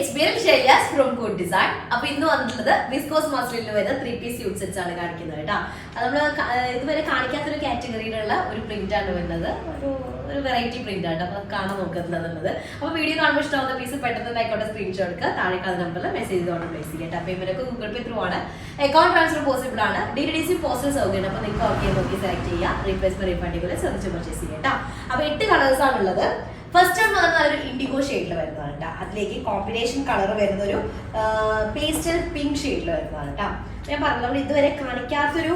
it's Biral Shailyas from Good Design. അപ്പോൾ ഇന്ന് വന്നിട്ടുള്ളത് വിസ്കോസ് മസ്ലിനിൽ വരുന്ന 3-piece സ്യൂട്ട് സെറ്റ്സ് ആണ് കാണിക്കുന്നത് കേട്ടോ. അത് നമ്മൾ ഇതുവരെ കാണിക്കാത്തൊരു കാറ്റഗറിയിലുള്ള ഒരു പ്രിന്റ് ആണ് വരുന്നത്. ഒരു വെറൈറ്റി പ്രിന്റ് ആണ്. അപ്പോൾ കാണാൻ നോക്കുന്നത്. അപ്പോൾ വീഡിയോ കാണുമ്പോൾ ഇഷ്ടമാവുന്ന പീസ് പെട്ടെന്ന് ആയിക്കോട്ടെ സ്ക്രീൻഷോട്ട് എടുക്കുക. താഴെ കാണുന്ന നമ്പറിൽ മെസ്സേജ് ചെയ്തോണ്ട് പ്ലേസ് ചെയ്യാം. അപ്പോൾ ഇവരൊക്കെ ഗൂഗിൾ പേ ത്രൂ ആണ്. അക്കൗണ്ട് ട്രാൻസ്ഫർ പോസിബിൾ ആണ്. DTDC പോസ്റ്റൽ സൗകര്യം. അപ്പോൾ നിങ്ങൾക്ക് ഓക്കെ നോക്കി സെലക്ട് ചെയ്യുക. റീപ്ലേസ്മെന്റ് റീഫണ്ടിൽ ശ്രദ്ധിച്ച് പർച്ചേസ് ചെയ്യാം കേട്ടോ. അപ്പോൾ 8 കളേഴ്സ് ആണുള്ളത്. ഫസ്റ്റ് വൺ പറഞ്ഞാൽ ഒരു ഇൻഡിഗോ ഷെയ്ഡിൽ വരുന്നതാണ് കേട്ടോ. അതിലേക്ക് കോമ്പിനേഷൻ കളർ വരുന്ന ഒരു പേസ്റ്റൽ പിങ്ക് ഷെയ്ഡിൽ വരുന്നതാണ് കേട്ടോ. ഞാൻ പറഞ്ഞു നമ്മൾ ഇതുവരെ കാണിക്കാത്തൊരു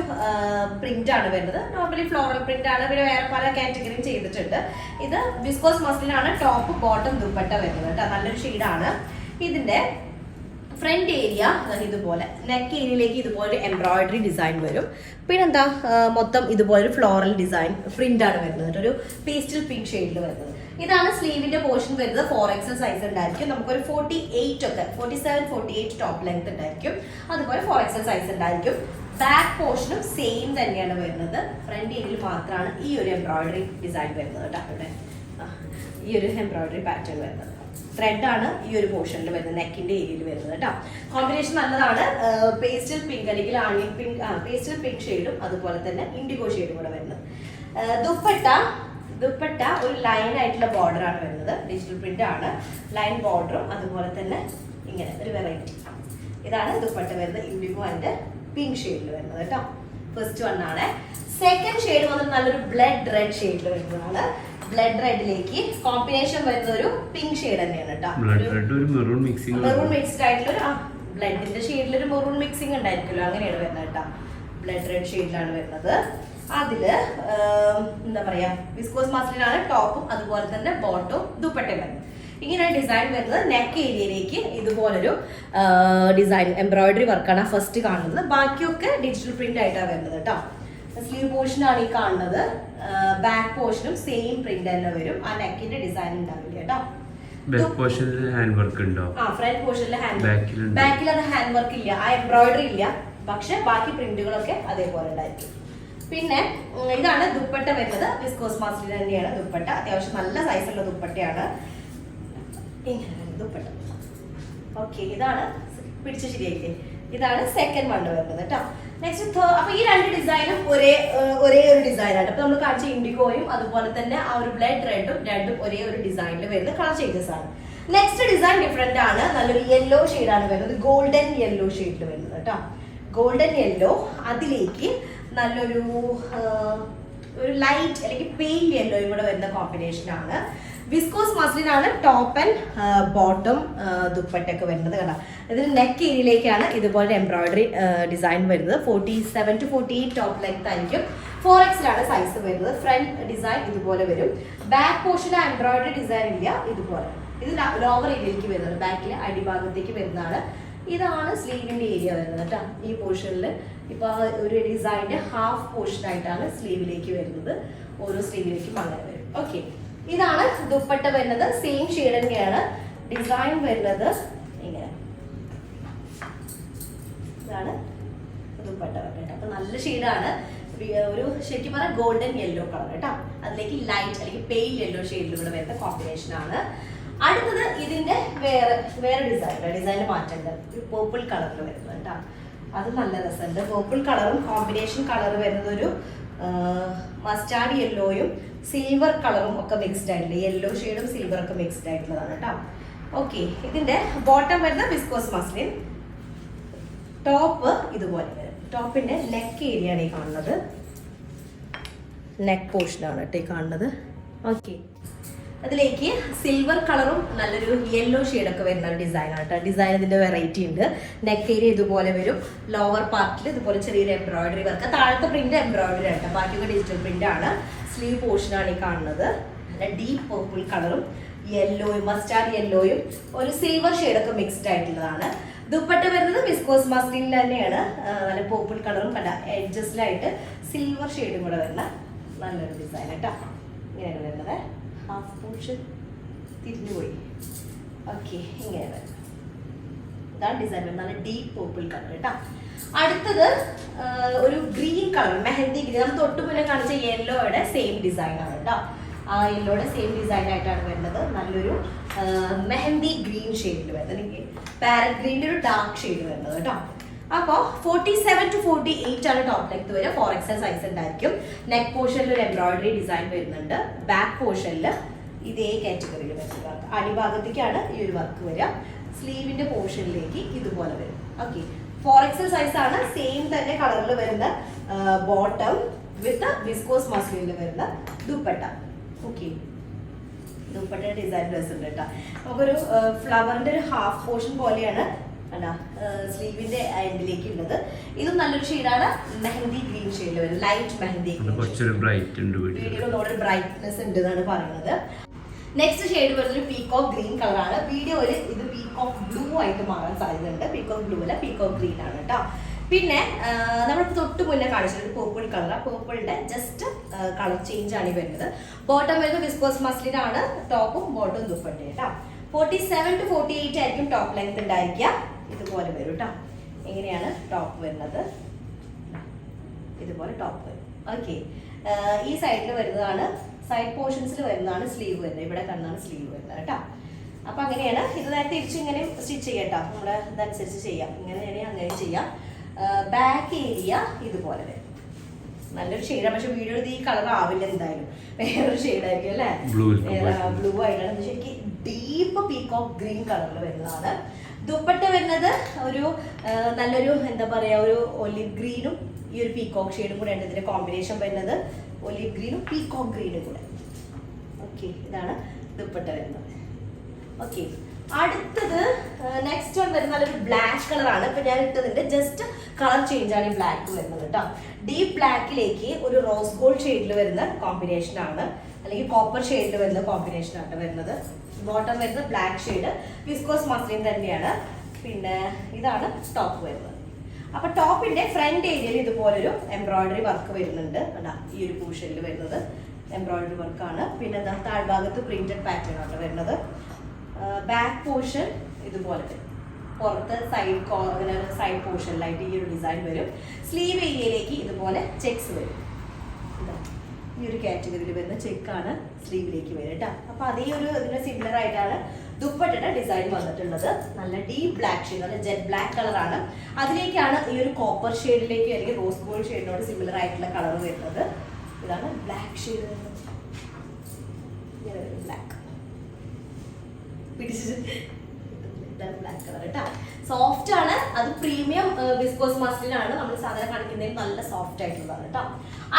പ്രിന്റ് ആണ് വരുന്നത്. നോർമലി ഫ്ലോറൽ പ്രിന്റ് ആണ്. പിന്നെ വേറെ പല കാറ്റഗറിയും ചെയ്തിട്ടുണ്ട്. ഇത് വിസ്കോസ് മസ്ലിനാണ്. ടോപ്പ് ബോട്ടം ദുപ്പട്ട വരുന്നത് കേട്ടോ. നല്ലൊരു ഷെയ്ഡാണ്. ഇതിന്റെ ഫ്രണ്ട് ഏരിയ ഇതുപോലെ, നെക്ക് ഏരിയയിലേക്ക് ഇതുപോലെ എംബ്രോയിഡറി ഡിസൈൻ വരും. പിന്നെന്താ മൊത്തം ഇതുപോലെ ഒരു ഫ്ലോറൽ ഡിസൈൻ പ്രിന്റ് ആണ് വരുന്നത്. ഒരു പേസ്റ്റൽ പിങ്ക് ഷെയ്ഡിൽ വരുന്നത്. ഇതാണ് സ്ലീവിന്റെ പോർഷൻ വരുന്നത്. 4XL സൈസ് ഉണ്ടായിരിക്കും. നമുക്കൊരു 48 ഒക്കെ 47-48 ടോപ്പ് ലെങ്ത് ഉണ്ടായിരിക്കും. അതുപോലെ 4XL സൈസ് ഉണ്ടായിരിക്കും. ബാക്ക് പോർഷനും സെയിം തന്നെയാണ് വരുന്നത്. ഫ്രണ്ട് ഏരിയയിൽ മാത്രമാണ് ഈ ഒരു എംബ്രോയിഡറി ഡിസൈൻ വരുന്നത് കേട്ടോ. ഇവിടെ ഈ ഒരു എംബ്രോയിഡറി പാറ്റേൺ വരുന്നത്. ത്രെഡ് ആണ് ഈ ഒരു പോർഷനിൽ വരുന്നത്, നെക്കിന്റെ ഏരിയയിൽ വരുന്നത് കേട്ടോ. കോമ്പിനേഷൻ നല്ലതാണ്. പേസ്റ്റൽ പിങ്ക് അല്ലെങ്കിൽ ആണിയൻ പിങ്ക്, പേസ്റ്റൽ പിങ്ക് ഷെയ്ഡും അതുപോലെ തന്നെ ഇൻഡിഗോ ഷെയ്ഡും കൂടെ വരുന്നത്. ദുപ്പട്ട ഒരു ലൈൻ ആയിട്ടുള്ള ബോർഡർ ആണ് വരുന്നത്. ഡിജിറ്റൽ പ്രിന്റ് ആണ്. ലൈൻ ബോർഡറും അതുപോലെ തന്നെ ഇങ്ങനെ ഒരു വെറൈറ്റി. ഇതാണ് ദുപ്പട്ട വരുന്നത്. ഇൻഡിഗോ ആൻഡ് പിങ്ക് ഷെയ്ഡിൽ വരുന്നത് കേട്ടോ. ഫസ്റ്റ് വൺ ആണ്. സെക്കൻഡ് ഷെയ്ഡ് വന്നിട്ട് നല്ലൊരു ബ്ലഡ് റെഡ് ഷെയ്ഡിൽ വരുന്നതാണ്. ബ്ലഡ് റെഡിലേക്ക് കോമ്പിനേഷൻ വരുന്ന ഒരു പിങ്ക് ഷെയ്ഡ് തന്നെയാണ് കേട്ടോ. മെറൂൺ മിക്സ്ഡ് ആയിട്ടുള്ള ബ്ലഡിന്റെ ഷെയ്ഡിൽ ഒരു മെറൂൺ മിക്സിംഗ് ഉണ്ടായിരിക്കുമല്ലോ, അങ്ങനെയാണ് വരുന്നത് കേട്ടോ. ബ്ലഡ് റെഡ് ഷെയ്ഡിലാണ് വരുന്നത്. അതില് എന്താ പറയാ, വിസ്കോസ് മസ്ലിനാണ് ടോപ്പും അതുപോലെ തന്നെ ബോട്ടവും ദുപ്പട്ടയും വരുന്നത്. ഇങ്ങനെ ഡിസൈൻ വരുന്നത്. നെക്ക് ഏരിയയിലേക്ക് ഇതുപോലൊരു ഡിസൈൻ എംബ്രോയിഡറി വർക്കാണ് ഫസ്റ്റ് കാണുന്നത്. ബാക്കിയൊക്കെ ഡിജിറ്റൽ പ്രിന്റ് ആയിട്ടാണ് വരുന്നത് കേട്ടോ. സ്ലീവ് പോർഷൻ ആണ് ഈ കാണുന്നത്. ബാക്ക് പോർഷനും സെയിം പ്രിന്റ് തന്നെ വരും. ആ നെക്കിന്റെ ഡിസൈൻ ഉണ്ടാവില്ല കേട്ടോ. ഫ്രണ്ട് പോർഷനിൽ ഹാൻഡ് വർക്ക്, ബാക്കിൽ അത് ഹാൻഡ് വർക്ക് ഇല്ല, ആ എംബ്രോയിഡറി ഇല്ല. പക്ഷെ ബാക്കി പ്രിന്റുകളൊക്കെ അതേപോലെ ഉണ്ടായിരിക്കും. പിന്നെ ഇതാണ് ദുപ്പട്ട വരുന്നത്. വിസ്കോസ് മസ്ലിൻ തന്നെയാണ് ദുപ്പട്ട. അത്യാവശ്യം നല്ല സൈസുള്ള ദുപ്പട്ടയാണ്. ഇങ്ങനെയാണ് ദുപ്പട്ട. ഓക്കെ, ഇതാണ് പിടിച്ച ശരിയായില്ലേ. ഇതാണ് സെക്കൻഡ് വൺ വരുന്നത് കേട്ടോ. നെക്സ്റ്റ് അപ്പൊ ഈ രണ്ട് ഡിസൈനും ഒരേ ഒരു ഡിസൈനാണ്. അപ്പൊ നമ്മൾ കാണിച്ച ഇൻഡിഗോയും അതുപോലെ തന്നെ ആ ഒരു ബ്ലഡ് റെഡും രണ്ടും ഒരേ ഒരു ഡിസൈനിൽ വരുന്ന കളർ ചേഞ്ചസ് ആണ്. നെക്സ്റ്റ് ഡിസൈൻ ഡിഫറെന്റ് ആണ്. നല്ലൊരു യെല്ലോ ഷെയ്ഡാണ് വരുന്നത്. ഗോൾഡൻ യെല്ലോ ഷെയ്ഡിൽ വരുന്നത് കേട്ടോ. ഗോൾഡൻ യെല്ലോ, അതിലേക്ക് നല്ലൊരു ലൈറ്റ് അല്ലെങ്കിൽ പെയിൽ യെല്ലോയും കൂടെ വരുന്ന കോമ്പിനേഷൻ ആണ്. വിസ്കോസ് മസ്ലിനാണ് ടോപ്പ് ആൻഡ് ബോട്ടം ദുപ്പട്ടൊക്കെ വരുന്നത് കേട്ടോ. ഇതിന് നെക്ക് ഏരിയയിലേക്കാണ് ഇതുപോലെ എംബ്രോയിഡറി ഡിസൈൻ വരുന്നത്. 47-48 ടോപ്പ് ലെങ്ത് ആയിരിക്കും. 4XL ആണ് സൈസ് വരുന്നത്. ഫ്രണ്ട് ഡിസൈൻ ഇതുപോലെ വരും. ബാക്ക് പോർഷനിൽ എംബ്രോയിഡറി ഡിസൈൻ ഇല്ല. ഇതുപോലെ ഇത് ലോവർ ഏരിയയിലേക്ക് വരുന്നത്. ബാക്കിൽ അടിഭാഗത്തേക്ക് വരുന്നതാണ്. ഇതാണ് സ്ലീവിന്റെ ഏരിയ വരുന്നത് കേട്ടോ. ഈ പോർഷനിൽ ഇപ്പൊ ഒരു ഡിസൈനിന്റെ ഹാഫ് പോർഷൻ ആയിട്ടാണ് സ്ലീവിലേക്ക് വരുന്നത്. ഓരോ സ്ലീവിലേക്കും അങ്ങനെ വരും. ഓക്കെ, ഇതാണ് ദുപ്പട്ട വരുന്നത്. സെയിം ഷെയ്ഡ് തന്നെയാണ്. ഡിസൈൻ വരുന്നത് ഇങ്ങനെ. ഇതാണ് ദുപ്പട്ട വരുന്നത്. അപ്പൊ നല്ല ഷെയ്ഡാണ്. ഒരു ശരിക്കും പറഞ്ഞാൽ ഗോൾഡൻ യെല്ലോ കളർ കേട്ടോ. അതിലേക്ക് ലൈറ്റ് അല്ലെങ്കിൽ പെയിൽ യെല്ലോ ഷെയ്ഡിലൂടെ വരുന്ന കോമ്പിനേഷൻ ആണ്. അടുത്തത് ഇതിന്റെ വേറെ ഡിസൈനിൽ മാറ്റുണ്ട്. ഒരു പേർപ്പിൾ കളറിൽ വരുന്നത് കേട്ടോ. അത് നല്ല രസമുണ്ട്. പേർപ്പിൾ കളറും കോമ്പിനേഷൻ കളർ വരുന്നത് ഒരു മസ്റ്റാർഡ് യെല്ലോയും സിൽവർ കളറും ഒക്കെ മിക്സ്ഡ് ആയിട്ടുള്ള, യെല്ലോ ഷെയ്ഡും സിൽവർ ഒക്കെ മിക്സ്ഡ് ആയിട്ടുള്ളതാണ് കേട്ടോ. ഓക്കെ, ഇതിന്റെ ബോട്ടം വരുന്ന വിസ്കോസ് മസ്ലിൻ. ടോപ്പ് ഇതുപോലെ വരും. ടോപ്പിന്റെ നെക്ക് ഏരിയ ആണ് ഈ കാണുന്നത്. നെക്ക് പോർഷൻ ആണ് കേട്ടോ ഈ കാണുന്നത്. ഓക്കെ, അതിലേക്ക് സിൽവർ കളറും നല്ലൊരു യെല്ലോ ഷെയ്ഡൊക്കെ വരുന്ന ഒരു ഡിസൈനാണ് കേട്ടോ. ഡിസൈൻ ഇതിന്റെ വെറൈറ്റി ഉണ്ട്. നെക്ക് ഏരിയ ഇതുപോലെ വരും. ലോവർ പാർട്ടിൽ ഇതുപോലെ ചെറിയൊരു എംബ്രോയിഡറി വർക്ക്. താഴത്തെ പ്രിന്റ് എംബ്രോയിഡറി ആണ് കേട്ടോ. ബാക്കിയൊക്കെ ഡിജിറ്റൽ പ്രിന്റ് ആണ്. സ്ലീവ് പോർഷൻ ആണ് ഈ കാണുന്നത്. നല്ല ഡീപ്പ് പർപ്പിൾ കളറും യെല്ലോയും മസ്റ്റാർഡ് യെല്ലോയും ഒരു സിൽവർ ഷെയ്ഡൊക്കെ മിക്സ്ഡ് ആയിട്ടുള്ളതാണ്. ദുപ്പട്ട വരുന്നത് വിസ്കോസ് മസ്ലിനിൽ തന്നെയാണ്. നല്ല പർപ്പിൾ കളറും കണ്ട എഡ്ജസ്റ്റിലായിട്ട് സിൽവർ ഷെയ്ഡും കൂടെ വരുന്ന നല്ലൊരു ഡിസൈൻ കേട്ടോ. ഇങ്ങനെയാണ് വരുന്നത്. ഹാഫ് പോർഷൻ തിരിഞ്ഞു പോയി. ഓക്കെ, ഇങ്ങനെ വരും. ഇതാണ് ഡിസൈൻ വരുന്നത്. നല്ല ഡീപ്പ് പർപ്പിൾ കളർ കേട്ടോ. അടുത്തത് ഒരു ഗ്രീൻ കളർ, മെഹന്തി ഗ്രീൻ. നമ്മൾ തൊട്ട് മുന്നേ കാണിച്ച യെല്ലോയുടെ സെയിം ഡിസൈൻ ആണ് കേട്ടോ. ആ യെല്ലോയുടെ സെയിം ഡിസൈൻ ആയിട്ടാണ് വരുന്നത്. നല്ലൊരു മെഹന്തി ഗ്രീൻ ഷെയ്ഡിൽ വരുന്നത്, അല്ലെങ്കിൽ പാരറ്റ് ഗ്രീനിന്റെ ഒരു ഡാർക്ക് ഷെയ്ഡ് വരുന്നത് കേട്ടോ. അപ്പോൾ 47 to 48 ആണ് ടോപ്പ് ലെങ്ത് വരെ. 4XL സൈസ് ഉണ്ടായിരിക്കും. നെക്ക് പോർഷനിൽ ഒരു എംബ്രോയിഡറി ഡിസൈൻ വരുന്നുണ്ട്. ബാക്ക് പോർഷനിൽ ഇതേ കാറ്റഗറിയിൽ വരുന്ന വർക്ക്, അടിഭാഗത്തേക്കാണ് ഈ ഒരു വർക്ക് വരിക. സ്ലീവിന്റെ പോർഷനിലേക്ക് ഇതുപോലെ വരും. ഓക്കെ, 4XL സൈസ് ആണ്. സെയിം തന്നെ കളറിൽ വരുന്ന ബോട്ടം വിത്ത് വിസ്കോസ് മസ്ലിനിൽ വരുന്ന dupatta. Okay, dupatta design dress ഉണ്ട് കേട്ടോ. നമുക്കൊരു ഫ്ലവറിന്റെ ഒരു ഹാഫ് പോർഷൻ പോലെയാണ് സ്ലീവിന്റെ എൻഡിലേക്ക് ഉള്ളത്. ഇതും നല്ലൊരു ഷെയ്ഡാണ്, മെഹന്തി ഗ്രീൻ ഷെയ്ഡിൽ വരുന്നത്, ലൈറ്റ് മെഹന്തി. വീഡിയോയിൽ ബ്രൈറ്റ്നെസ് ഉണ്ട് എന്നാണ് പറയുന്നത്. നെക്സ്റ്റ് ഷെയ്ഡ് വരുന്നത് ഒരു പീകോക്ക് ഗ്രീൻ കളറാണ്. വീഡിയോയിൽ ഇത് പീകോക്ക് ബ്ലൂ ആയിട്ട് മാറാൻ സാധ്യതയുണ്ട്. പീകോക്ക് ബ്ലൂ അല്ല, പീകോക്ക് ഗ്രീൻ ആണ് കേട്ടോ. പിന്നെ നമ്മൾ തൊട്ട് മുന്നേ കാണിച്ചത് ഒരു പേർപ്പിൾ കളർ. ആ പേർപ്പിളിന്റെ ജസ്റ്റ് കളർ ചേഞ്ച് ആണ് ഈ വരുന്നത്. ബോട്ടം വരുന്നത് വിസ്കോസ് മസ്ലിൻ ആണ്, ടോപ്പും ബോട്ടും ദുപ്പട്ടയും കേട്ടോ. 47 to 48 ആയിരിക്കും ടോപ്പ് ലെങ്ത് ഉണ്ടായിരിക്കുക. ഇതുപോലെ വരും കേട്ടോ. എങ്ങനെയാണ് ടോപ്പ് വരുന്നത്? ഇതുപോലെ ടോപ്പ് വരും. ഓക്കെ, ഈ സൈഡിൽ വരുന്നതാണ്, സൈഡ് പോർഷൻസിൽ വരുന്നതാണ് സ്ലീവ് വരുന്നത്. ഇവിടെ കണ്ണാണ് സ്ലീവ് വരുന്നത് കേട്ടോ. അപ്പൊ അങ്ങനെയാണ്. ഇത് നേരെ തിരിച്ച് ഇങ്ങനെ സ്റ്റിച്ച് ചെയ്യാം കേട്ടോ. നമ്മുടെ ഇതനുസരിച്ച് ചെയ്യാം. ഇങ്ങനെയാണെങ്കിൽ അങ്ങനെ ചെയ്യാം. ബാക്ക് ഏരിയ ഇതുപോലെ വരും. നല്ലൊരു ഷെയ്ഡാണ്, പക്ഷെ വീഡിയോയിൽ ഈ കളർ ആവില്ല എന്തായാലും. വേറൊരു ഷെയ്ഡായിരിക്കും അല്ലേ? ബ്ലൂ ആയിട്ടാണ്. ശരിക്കും ഡീപ്പ് പീകോക്ക് ഗ്രീൻ കളറിൽ വരുന്നതാണ്. ദുപ്പട്ട വരുന്നത് ഒരു നല്ലൊരു എന്താ പറയാ, ഒരു ഒലിവ് ഗ്രീനും ഈ ഒരു പീകോക്ക് ഷെയ്ഡും കൂടെ ഉണ്ട്. ഇതിന്റെ കോമ്പിനേഷൻ വരുന്നത് ഒലിവ് ഗ്രീനും പീകോക്ക് ഗ്രീനും കൂടെ. ഓക്കെ, ഇതാണ് ദുപ്പട്ട വരുന്നത്. ഓക്കെ, അടുത്തത് നെക്സ്റ്റ് വൺ വരുന്ന നല്ലൊരു ബ്ലാക്ക് കളറാണ്. ഇപ്പൊ ഞാൻ ഇട്ടതിന്റെ ജസ്റ്റ് കളർ ചേഞ്ച് ആണ് ഈ ബ്ലാക്ക് വരുന്നത് കേട്ടോ. ഡീപ്പ് ബ്ലാക്കിലേക്ക് ഒരു റോസ് ഗോൾഡ് ഷെയ്ഡിൽ വരുന്ന കോമ്പിനേഷൻ ആണ്, അല്ലെങ്കിൽ കോപ്പർ ഷെയ്ഡിൽ വരുന്ന കോമ്പിനേഷൻ ആണ് വരുന്നത്. ബോട്ടം വരുന്നത് ബ്ലാക്ക് ഷെയ്ഡ്, വിസ്കോസ് മസ്ലിൻ തന്നെയാണ്. പിന്നെ ഇതാണ് ടോപ്പ് വരുന്നത്. അപ്പൊ ടോപ്പിന്റെ ഫ്രണ്ട് ഏരിയയിൽ ഇതുപോലൊരു എംബ്രോയിഡറി വർക്ക് വരുന്നുണ്ട്. ഈ ഒരു പോർഷനിൽ വരുന്നത് എംബ്രോയിഡറി വർക്കാണ്. പിന്നെ താഴ്ഭാഗത്ത് പ്രിന്റഡ് പാറ്റേൺ ആണ് വരുന്നത്. ബാക്ക് പോർഷൻ ഇതുപോലെ വരും. പുറത്ത് സൈഡ് പോർഷനിലായിട്ട് ഈ ഒരു ഡിസൈൻ വരും. സ്ലീവ് ഏരിയയിലേക്ക് ഇതുപോലെ ചെക്സ് വരും. ഈ ഒരു കാറ്റഗറിയിൽ വരുന്ന ചെക്കാണ് സ്ലീവിലേക്ക് വരും കേട്ടോ. അപ്പൊ അതേ ഒരു ഇതിന് സിമിലർ ആയിട്ടാണ് ദുപ്പട്ടയുടെ ഡിസൈൻ വന്നിട്ടുള്ളത്. നല്ല ഡീപ്പ് ബ്ലാക്ക് ഷെയ്ഡ്, നല്ല ജെറ്റ് ബ്ലാക്ക് കളറാണ്. അതിലേക്കാണ് ഈ ഒരു കോപ്പർ ഷെയ്ഡിലേക്ക് അല്ലെങ്കിൽ റോസ് ഗോൾഡ് ഷെയ്ഡിനോട് സിമിലർ ആയിട്ടുള്ള കളർ വരുന്നത്. ഇതാണ് ബ്ലാക്ക് ഷെയ്ഡ് വരുന്നത്. ബ്ലാക്ക് ബ്ലാക്ക് കളർ കേട്ടോ. സോഫ്റ്റ് ആണ്, അത് പ്രീമിയം വിസ്കോസ് മസ്ലിൻ ആണ്. നമ്മൾ സാധാരണ കാണിക്കുന്നതിൽ നല്ല സോഫ്റ്റ് ആയിട്ടുള്ളതാണ് കേട്ടോ.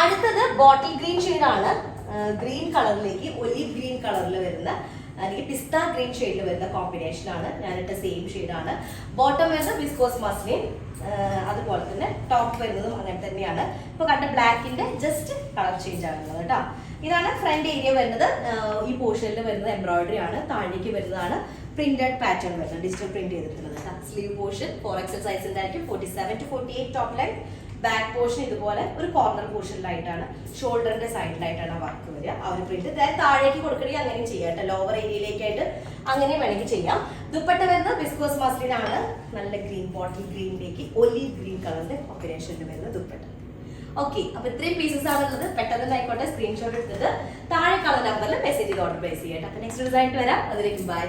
അടുത്തത് ബോട്ടിൽ ഗ്രീൻ ഷെയ്ഡ് ആണ്. ഗ്രീൻ കളറിലേക്ക് ഒലിവ് ഗ്രീൻ കളറിൽ വരുന്ന, അല്ലെങ്കിൽ പിസ്ത ഗ്രീൻ ഷെയ്ഡിൽ വരുന്ന കോമ്പിനേഷൻ ആണ്. ഞാനിട്ട സെയിം ഷെയ്ഡാണ്. ബോട്ടം വരുന്നത് വിസ്കോസ് മസ്ലിൻ, അതുപോലെ തന്നെ ടോപ്പ് വരുന്നതും അങ്ങനെ തന്നെയാണ്. ഇപ്പൊ കണ്ട ബ്ലാക്കിന്റെ ജസ്റ്റ് കളർ ചേഞ്ച് ആണുള്ളത് കേട്ടോ. ഇതാണ് ഫ്രണ്ട് ഏരിയ വരുന്നത്. ഈ പോർഷനിൽ വരുന്നത് എംബ്രോയിഡറി ആണ്. താഴേക്ക് വരുന്നതാണ് പ്രിന്റഡ് പാറ്റേൺ വരുന്നത്, ഡിജിറ്റൽ പ്രിന്റ് ചെയ്തിട്ടുള്ളത്. സ്ലീവ് പോർഷൻ 4XL സൈസ് ഉണ്ടായിരിക്കും. 47 to 48 top line. Back portion ഇതുപോലെ ഒരു കോർണർ പോർഷനിലായിട്ടാണ്, ഷോൾഡറിന്റെ സൈഡിലായിട്ടാണ് വർക്ക് വരിക. ആ ഒരു പ്രിന്റ് താഴേക്ക് കൊടുക്കണമെങ്കിൽ അങ്ങനെയും ചെയ്യാം കേട്ടോ. ലോവർ ഏരിയയിലേക്കായിട്ട് അങ്ങനെ വേണമെങ്കിൽ ചെയ്യാം. ദുപ്പട്ട വരുന്നത് വിസ്കോസ് മസ്ലിൻ ആണ്. നല്ല ഗ്രീൻ, ബോട്ടിൽ ഗ്രീനിലേക്ക് ഒലിവ് ഗ്രീൻ കളറിന്റെ കോമ്പിനേഷനിൽ വരുന്ന ദുപ്പട്ട. ഓക്കെ, അപ്പൊ ഇത്രയും പീസസ് ആണുള്ളത്. പെട്ടെന്ന് ആയിക്കോട്ടെ, സ്ക്രീൻഷോട്ട് എടുത്തിട്ട് താഴെ കളർ നമ്പറിൽ മെസ്സേജ് ചെയ്ത് ഓർഡർ പ്ലേസ് ചെയ്യട്ടെ. അപ്പൊ നെക്സ്റ്റ് ഡിസൈൻ വരാം. അതിലേക്ക് ബൈ.